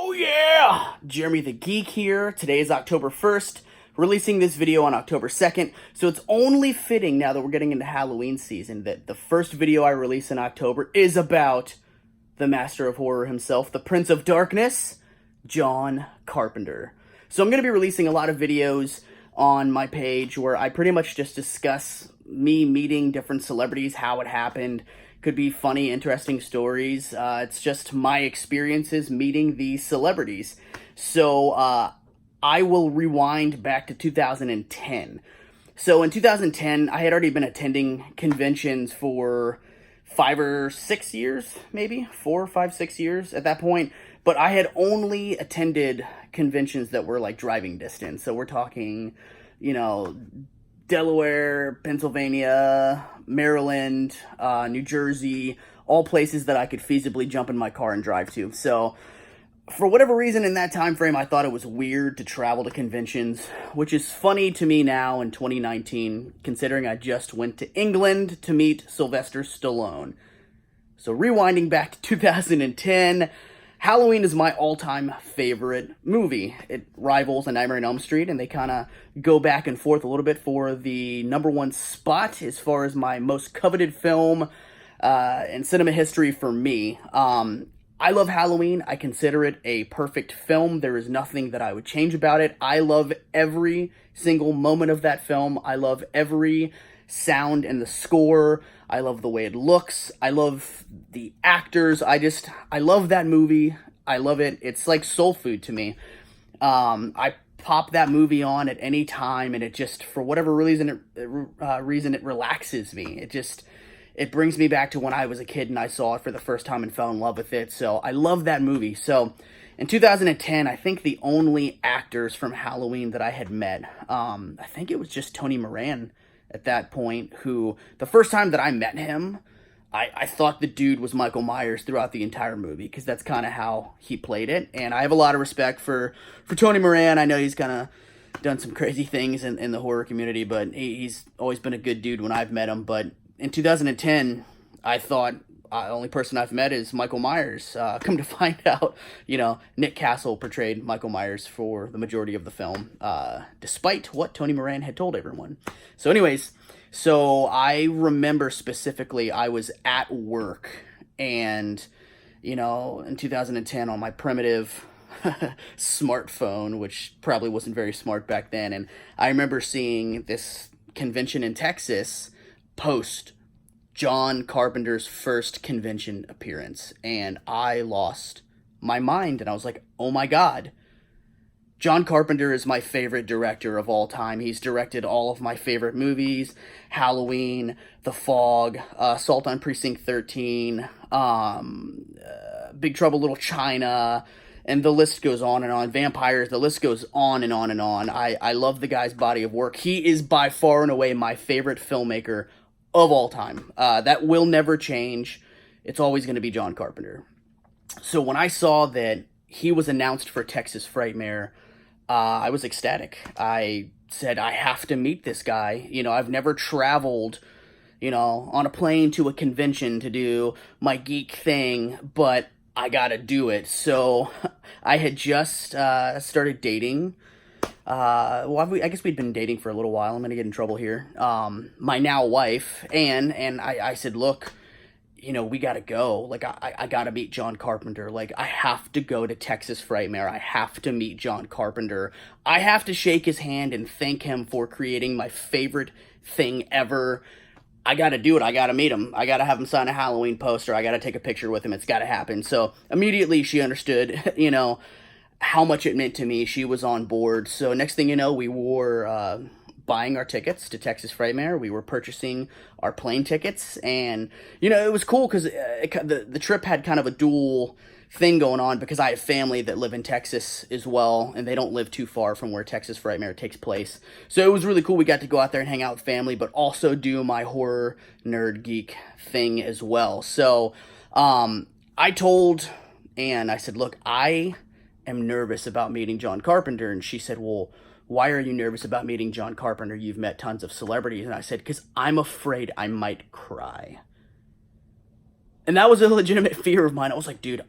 Oh yeah! Jeremy the Geek here. Today is October 1st, releasing this video on October 2nd, so it's only fitting now that we're getting into Halloween season that the first video I release in October is about the master of horror himself, the Prince of Darkness, John Carpenter. So I'm going to be releasing a lot of videos on my page where I pretty much just discuss me meeting different celebrities, how it happened. Could be funny, interesting stories. It's just my experiences meeting these celebrities. So I will rewind back to 2010. So in 2010, I had already been attending conventions for 5 or 6 years, maybe 4, 5, 6 years at that point. But I had only attended conventions that were like driving distance. So we're talking, Delaware, Pennsylvania, Maryland, New Jersey, all places that I could feasibly jump in my car and drive to. So for whatever reason in that time frame, I thought it was weird to travel to conventions, which is funny to me now in 2019, considering I just went to England to meet Sylvester Stallone. So rewinding back to 2010, Halloween is my all-time favorite movie. It rivals A Nightmare on Elm Street, and they kind of go back and forth a little bit for the #1 spot as far as my most coveted film in cinema history for me. I love Halloween. I consider it a perfect film. There is nothing that I would change about it. I love every single moment of that film. I love every sound and the score. I love the way it looks. I love the actors. I love that movie. I love it. It's like soul food to me. I pop that movie on at any time, and it just, for whatever reason, it relaxes me. It brings me back to when I was a kid and I saw it for the first time and fell in love with it. So I love that movie. So in 2010, I think the only actors from Halloween that I had met, I think it was just Tony Moran at that point, who, the first time that I met him, I thought the dude was Michael Myers throughout the entire movie, because that's kind of how he played it. And I have a lot of respect for Tony Moran. I know he's kind of done some crazy things in the horror community, but he's always been a good dude when I've met him. But in 2010, I thought the only person I've met is Michael Myers. Come to find out, Nick Castle portrayed Michael Myers for the majority of the film, despite what Tony Moran had told everyone. So anyways, I remember specifically I was at work, and, in 2010 on my primitive smartphone, which probably wasn't very smart back then, and I remember seeing this convention in Texas post John Carpenter's first convention appearance, and I lost my mind, and I was like, oh my god, John Carpenter is my favorite director of all time. He's directed all of my favorite movies: Halloween, The Fog, Assault on Precinct 13, Big Trouble Little China, and the list goes on and on. Vampires, the list goes on and on and on. I love the guy's body of work. He is by far and away my favorite filmmaker of all time. That will never change. It's always going to be John Carpenter. So when I saw that he was announced for Texas Frightmare, I was ecstatic. I said, I have to meet this guy. I've never traveled, on a plane to a convention to do my geek thing, but I gotta do it. So I had just started dating. I guess we'd been dating for a little while. I'm gonna get in trouble here. My now wife, and I said, look, we gotta go. Like, I gotta meet John Carpenter. Like, I have to go to Texas Frightmare. I have to meet John Carpenter. I have to shake his hand and thank him for creating my favorite thing ever. I gotta do it. I gotta meet him. I gotta have him sign a Halloween poster. I gotta take a picture with him. It's gotta happen. So immediately she understood, how much it meant to me. She was on board. So next thing you know, we were buying our tickets to Texas Frightmare. We were purchasing our plane tickets, and it was cool because the trip had kind of a dual thing going on, because I have family that live in Texas as well, and they don't live too far from where Texas Frightmare takes place. So it was really cool. We got to go out there and hang out with family, but also do my horror nerd geek thing as well. So I told Anne, I said, look, I am nervous about meeting John Carpenter. And she said, well, why are you nervous about meeting John Carpenter? You've met tons of celebrities. And I said, because I'm afraid I might cry. And that was a legitimate fear of mine. I was like, dude,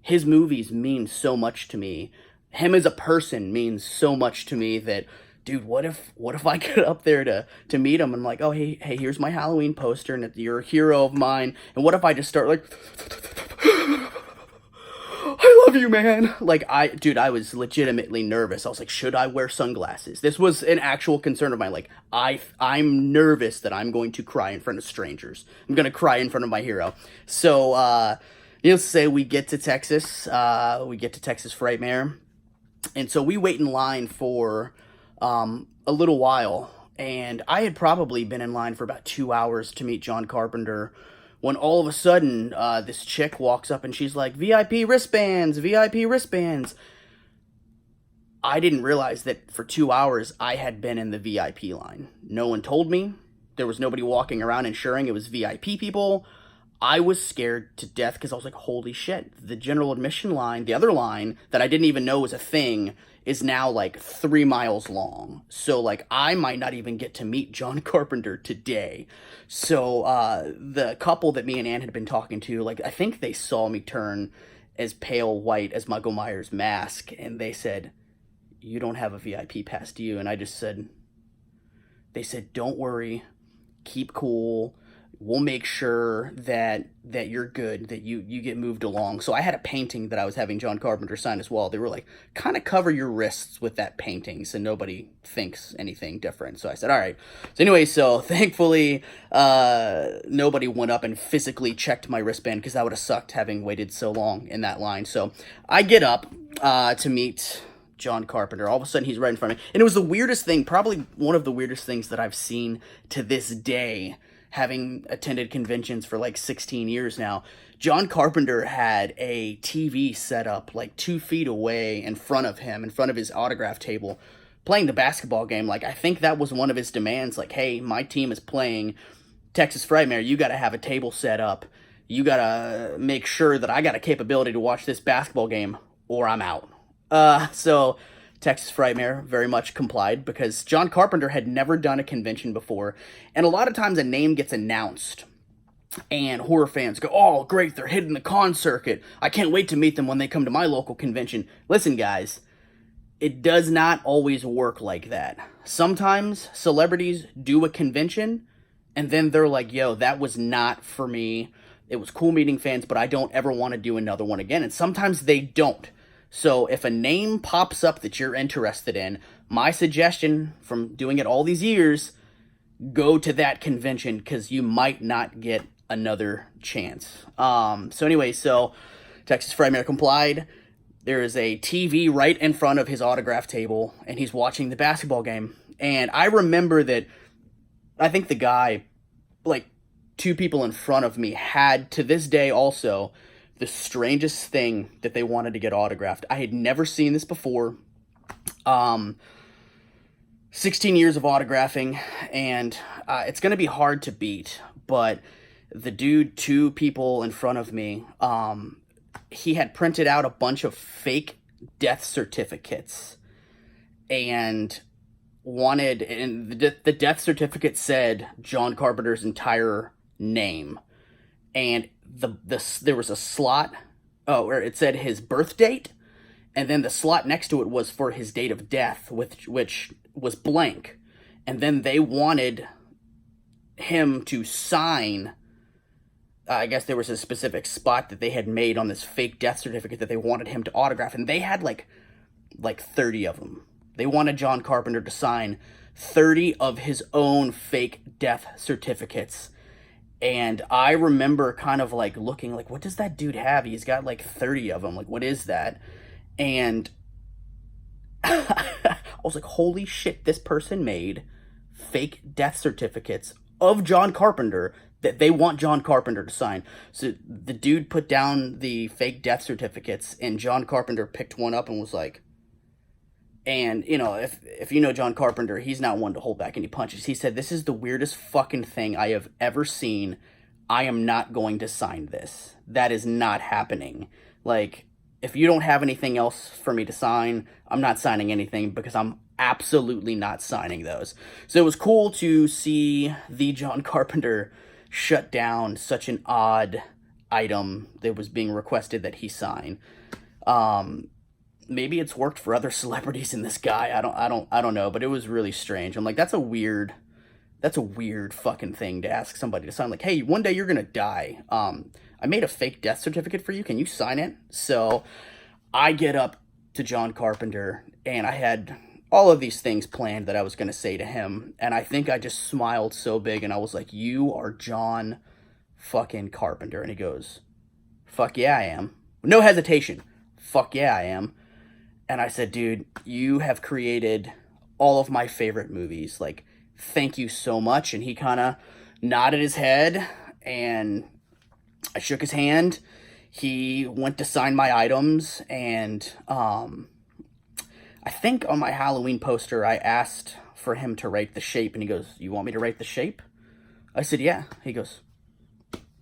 his movies mean so much to me. Him as a person means so much to me that, dude, what if I get up there to meet him and like, oh, hey, here's my Halloween poster and you're a hero of mine. And what if I just start like, I love you, man. Like, I was legitimately nervous. I was like, should I wear sunglasses? This was an actual concern of mine. Like, I'm nervous that I'm going to cry in front of strangers. I'm going to cry in front of my hero. So, needless to say, we get to Texas. We get to Texas Frightmare. And so we wait in line for a little while. And I had probably been in line for about 2 hours to meet John Carpenter when all of a sudden, this chick walks up and she's like, VIP wristbands, VIP wristbands. I didn't realize that for 2 hours I had been in the VIP line. No one told me. There was nobody walking around ensuring it was VIP people. I was scared to death because I was like, holy shit, the general admission line, the other line that I didn't even know was a thing, is now like 3 miles long. So like I might not even get to meet John Carpenter today. So the couple that me and Ann had been talking to, like I think they saw me turn as pale white as Michael Myers' mask, and they said, you don't have a VIP pass, do you? And I just said, they said, don't worry, keep cool. We'll make sure that you're good, that you get moved along. So I had a painting that I was having John Carpenter sign as well. They were like, kind of cover your wrists with that painting so nobody thinks anything different. So I said, all right. So anyway, so thankfully, nobody went up and physically checked my wristband because that would have sucked having waited so long in that line. So I get up to meet John Carpenter. All of a sudden, he's right in front of me. And it was the weirdest thing, probably one of the weirdest things that I've seen to this day, having attended conventions for like 16 years now. John Carpenter had a TV set up like 2 feet away in front of him, in front of his autograph table, playing the basketball game. Like, I think that was one of his demands. Like, hey, my team is playing Texas Frightmare. You got to have a table set up. You got to make sure that I got a capability to watch this basketball game or I'm out. So Texas Frightmare very much complied because John Carpenter had never done a convention before. And a lot of times a name gets announced and horror fans go, oh, great, they're hitting the con circuit. I can't wait to meet them when they come to my local convention. Listen, guys, it does not always work like that. Sometimes celebrities do a convention and then they're like, yo, that was not for me. It was cool meeting fans, but I don't ever want to do another one again. And sometimes they don't. So if a name pops up that you're interested in, my suggestion from doing it all these years, go to that convention because you might not get another chance. So anyway, so Texas Frightmare complied. There is a TV right in front of his autograph table, and he's watching the basketball game. And I remember that I think the guy, like 2 people in front of me, had to this day also the strangest thing that they wanted to get autographed. I had never seen this before. 16 years of autographing, and it's going to be hard to beat, but the dude, 2 people in front of me, he had printed out a bunch of fake death certificates and the death certificate said John Carpenter's entire name. And there was a slot, where it said his birth date, and then the slot next to it was for his date of death, which was blank. And then they wanted him to sign, I guess there was a specific spot that they had made on this fake death certificate that they wanted him to autograph, and they had like 30 of them. They wanted John Carpenter to sign 30 of his own fake death certificates. And I remember kind of like looking like, what does that dude have? He's got like 30 of them. Like, what is that? And I was like, holy shit, this person made fake death certificates of John Carpenter that they want John Carpenter to sign. So the dude put down the fake death certificates, and John Carpenter picked one up and was like, and, you know, if you know John Carpenter, he's not one to hold back any punches. He said, this is the weirdest fucking thing I have ever seen. I am not going to sign this. That is not happening. Like, if you don't have anything else for me to sign, I'm not signing anything because I'm absolutely not signing those. So it was cool to see the John Carpenter shut down such an odd item that was being requested that he sign. Maybe it's worked for other celebrities in this guy. I don't know, but it was really strange. I'm like, that's a weird fucking thing to ask somebody to sign. Like, hey, one day you're gonna die. I made a fake death certificate for you. Can you sign it? So I get up to John Carpenter, and I had all of these things planned that I was gonna say to him, and I think I just smiled so big, and I was like, "You are John fucking Carpenter," and he goes, "Fuck yeah, I am." No hesitation. "Fuck yeah, I am." And I said, "Dude, you have created all of my favorite movies. Like, thank you so much." And he kind of nodded his head, and I shook his hand. He went to sign my items, and I think on my Halloween poster, I asked for him to write the shape, and he goes, "You want me to write the shape?" I said, "Yeah." He goes,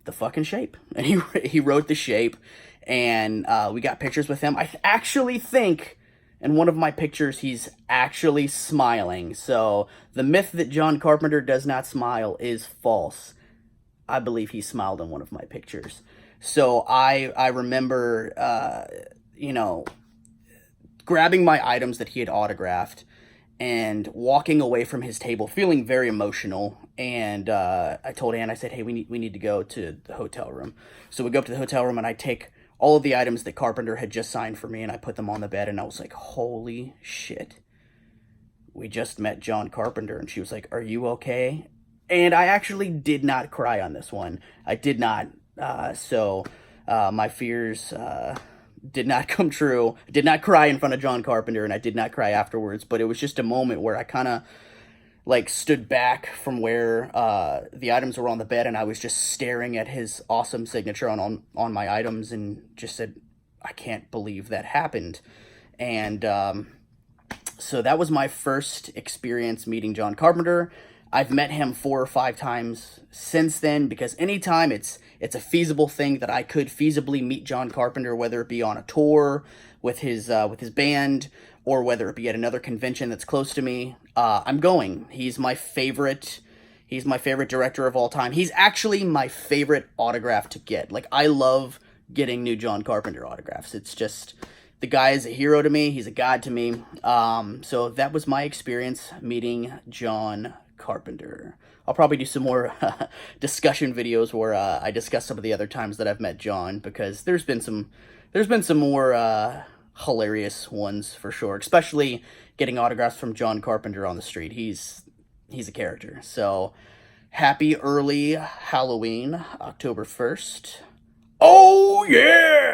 "The fucking shape." And he wrote the shape, and we got pictures with him. I actually think in one of my pictures, he's actually smiling. So the myth that John Carpenter does not smile is false. I believe he smiled in one of my pictures. So I remember, grabbing my items that he had autographed and walking away from his table, feeling very emotional. And I told Ann, I said, "Hey, we need to go to the hotel room." So we go up to the hotel room, and I take all of the items that Carpenter had just signed for me, and I put them on the bed, and I was like, "Holy shit. We just met John Carpenter." And she was like, "Are you okay?" And I actually did not cry on this one. I did not. So my fears did not come true. I did not cry in front of John Carpenter, and I did not cry afterwards, but it was just a moment where I kind of like stood back from where the items were on the bed, and I was just staring at his awesome signature on my items, and just said, "I can't believe that happened." And so that was my first experience meeting John Carpenter. I've met him 4 or 5 times since then, because anytime it's a feasible thing that I could feasibly meet John Carpenter, whether it be on a tour with his band, or whether it be at another convention that's close to me, I'm going. He's my favorite director of all time. He's actually my favorite autograph to get. Like, I love getting new John Carpenter autographs. It's just, the guy is a hero to me. He's a god to me. So that was my experience meeting John Carpenter. I'll probably do some more discussion videos where I discuss some of the other times that I've met John, because there's been some more hilarious ones for sure, especially getting autographs from John Carpenter on the street. He's a character. So happy early Halloween, October 1st. Oh yeah!